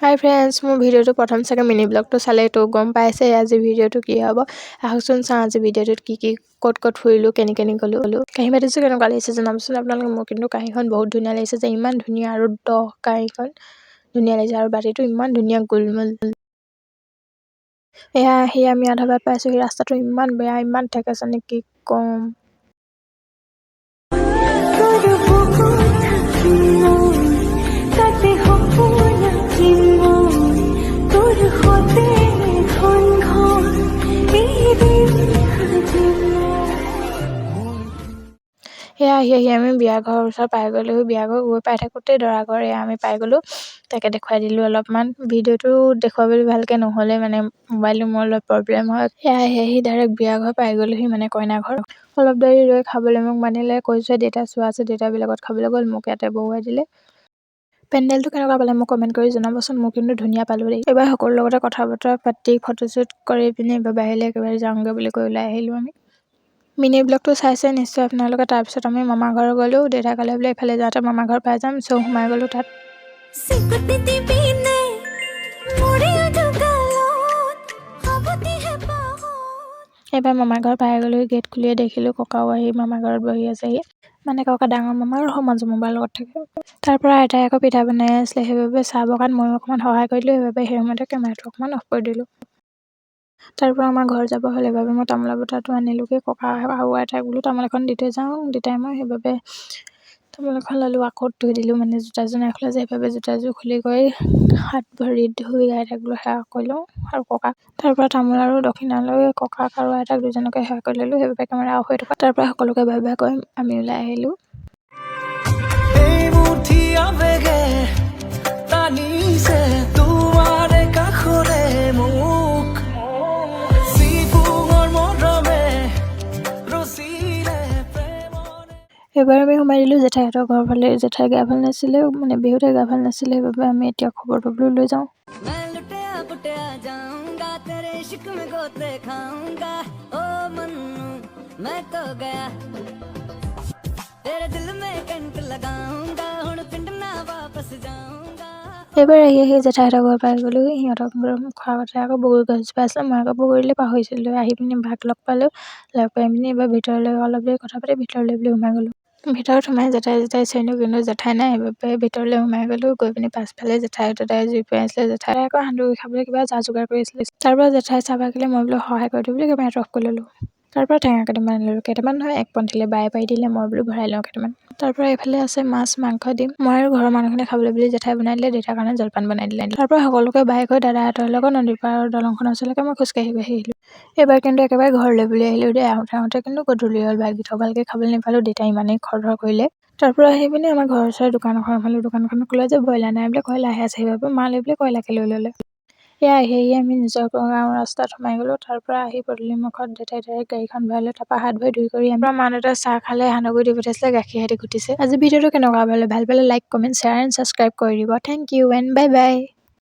হাই friends, মোৰ ভিডিঅ'টো প্ৰথম চাগে মিনি ব্লগটো চালে তো গম পাইছে আজি ভিডিঅ'টো কি হ'ব। আহকচোন চাওঁ আজি ভিডিঅ'টোত কি ক'ত ফুৰিলোঁ, কেনি গ'লোঁ। কাঁহী বাতিছোঁ কেনেকুৱা লাগিছে জনাবচোন আপোনালোকে। মোৰ কিন্তু কাঁহীখন বহুত ধুনীয়া লাগিছে যে, ইমান ধুনীয়া আৰু দহ কাঁহীখন ধুনীয়া লাগিছে আৰু বাতিটো ইমান ধুনীয়া গোলমোল। এয়া আহি আমি আধা বাট পাইছোঁ। ৰাস্তাটো ইমান বেয়া, ইমান ঠেকেচনি কি ক'ম। সেয়া আহি আমি বিয়া ঘৰৰ ওচৰত পাই গ'লোঁ। বিয়া ঘৰ গৈ পাই থাকোঁতেই দৰা ঘৰ আমি পাই গ'লোঁ। তাকে দেখুৱাই দিলোঁ অলপমান। ভিডিঅ'টো দেখুৱাবলৈ ভালকৈ নহ'লে মানে মোবাইলটো মোৰ অলপ প্ৰব্লেম হয়। সেয়া আহি ডাইৰেক্ট বিয়া ঘৰ পাই গ'লোহি, মানে কইনা ঘৰ। অলপ দেৰি ৰৈ খাবলৈ মোক মানিলে, কৈছে দেউতা চোৱা আছে, দেউতাবিলাকত খাবলৈ গ'ল, মোক ইয়াতে বহুৱাই দিলে। পেণ্ডেলটো কেনেকুৱা পালে মোক কমেণ্ট কৰি জনাবচোন। মোক কিন্তু ধুনীয়া পালোঁ দেই। এইবাৰ সকলোৰ লগতে কথা বতৰা পাতি ফটোশ্বুট কৰি পিনি বাহিৰলৈ একেবাৰে যাওঁগৈ বুলি কৈ ওলাই আহিলোঁ আমি। মিনি ব্লগটো চাইছে নিশ্চয় আপোনালোকে। তাৰপিছত আমি মামা ঘৰ গ'লোঁ। দেউতা ক'লে বোলে এইফালে যাওঁতে মামা ঘৰ পাই যাম, চ' সোমাই গ'লোঁ তাত। এইবাৰ মামা ঘৰ পাই গ'লোঁ। গেট খুলিয়ে দেখিলোঁ ককাও আহি মামা ঘৰত বহি আছেহি। মানে ককা ডাঙৰ মামা আৰু সমাজ মামাৰ লগত থাকে। তাৰ পৰা আইতাই আকৌ পিঠা বনাই আছিলে, সেইবাবে চাহ বগাত ময়ো অকণমান সহায় কৰি দিলোঁ। সেইবাবে সেই সময়তে কেমেৰাটো অকণমান অফ কৰি দিলোঁ। তাৰ পৰা আমাৰ ঘৰ যাব হ'ল। সেইবাবে মই তামোলৰ বটাটো আনিলোঁগৈ। ককা আৰু আইতাক বোলো তামোল এখন দি থৈ যাওঁ। দেউতাই মই সেইবাবে তামোল এখন ল'লোঁ। আকৌ ধুই দিলোঁ, মানে জোতাযোৰ নাইখোলা যে, সেইবাবে জোতাযোৰ খুলি কৰি হাত ভৰি ধুই আইতাক বোলো সেৱা কৰিলোঁ আৰু ককাক। তাৰ পৰা তামোল আৰু দক্ষিণা লৈ ককাক আৰু আইতাক দুজনকে সেৱা কৰি ল'লোঁ। সেইবাবে কেমেৰা অফ হৈ থকা। তাৰ পৰা সকলোকে বাই বাই কৈ আমি ওলাই আহিলোঁ। এইবাৰ আমি সোমাই দিলোঁ জেঠাইহঁতৰ ঘৰৰ ফালে। জেঠাই গা ভাল নাছিলে, মানে বিহুতে গা ভাল নাছিলে, সেইবাবে আমি এতিয়া খবৰটো বোলো লৈ যাওঁ। এইবাৰ আহি জেঠাইহঁতৰ ঘৰ পাই গ'লোঁ। সিহঁতৰ ঘৰৰ মুখৰ আগতে আকৌ বগৰী গছজোপা আছিলে। মই আকৌ বগৰীলৈ পাহৰিছিলোঁ। আহি পিনি বাক লগ পালোঁ। লগ পাই পিনি এইবাৰ ভিতৰলৈ অলপ দেৰি কথা পাতি ভিতৰলৈ বুলি সোমাই গ'লোঁ। ভিতৰত সোমাই জেঠাই চাইনো, কিন্তু জেঠাই নাই। সেইবাবে ভিতৰলৈ সোমাই গ'লোঁ। গৈ পিনি পাছফালে জেঠাই দাদাই জুই ফুৱাই আছিলে। জেঠাই আকৌ সান্দগুৰি খাবলৈ কিবা যা যোগাৰ কৰি আছিলে। তাৰ পৰা জেঠাই চাহ বাকিলে, মই বোলো সহায় কৰি দিওঁ বুলি কেমেৰাটো অফ কৰি ল'লোঁ। তাৰ পৰা টেঙা কেইটামান ল'লোঁ। কেইটামান নহয়, এক পন্থিলে বায়ে পাৰি দিলে, মই বোলো ভৰাই লওঁ কেইটামান। তাৰ পৰা এইফালে আছে মাছ, মাংস, ডিম। মই আৰু ঘৰৰ মানুহখিনি খাবলৈ বুলি জেঠাই বনাই দিলে, দেউতাৰ কাৰণে জলপান বনাই দিলে। তাৰ পৰা সকলোকে বাই কৰি দাদাহঁতৰ লগত নদীৰ পাৰৰ দলংখনৰ ওচৰলৈকে মই খোজকাঢ়ি আহিলোঁ। এইবাৰ কিন্তু একেবাৰে ঘৰলৈ বুলি আহিলোঁ দেই। আহোঁতে কিন্তু গধূলি হ'ল। ভালকৈ খাবলৈ নাপালোঁ, দেউতাই ইমানেই খৰ কৰিলে। তাৰ পৰা আহি পিনি আমাৰ ঘৰৰ ওচৰৰ দোকান এখন পালোঁ। দোকানখনত ক'লে যে ব্ৰইলাৰ নাই বোলে, কয়লাৰহে আছে। সেইবাবে মা লৈ বোলে কয়লাৰকে লৈ ল'লে। এয়া আহি আমি নিজৰ গাঁৱৰ ৰাস্তাত সোমাই গ'লোঁ। তাৰ পৰা আহি পদূলিমুখত দেউতাই ডাইৰেক্ট গাড়ীখন ভৰাই লৈ তাৰ পৰা হাত ভৰি ধুই কৰি আমাৰ মা দেউতাই চাহ খালে, সান্দহগুৰি দি পঠাইছিলে, গাখীৰ সৈতে ঘুটিছে। আজি ভিডিঅ'টো কেনেকুৱা পালে, ভাল পালে like, comment, share and subscribe কৰি দিব। Thank you and bye by.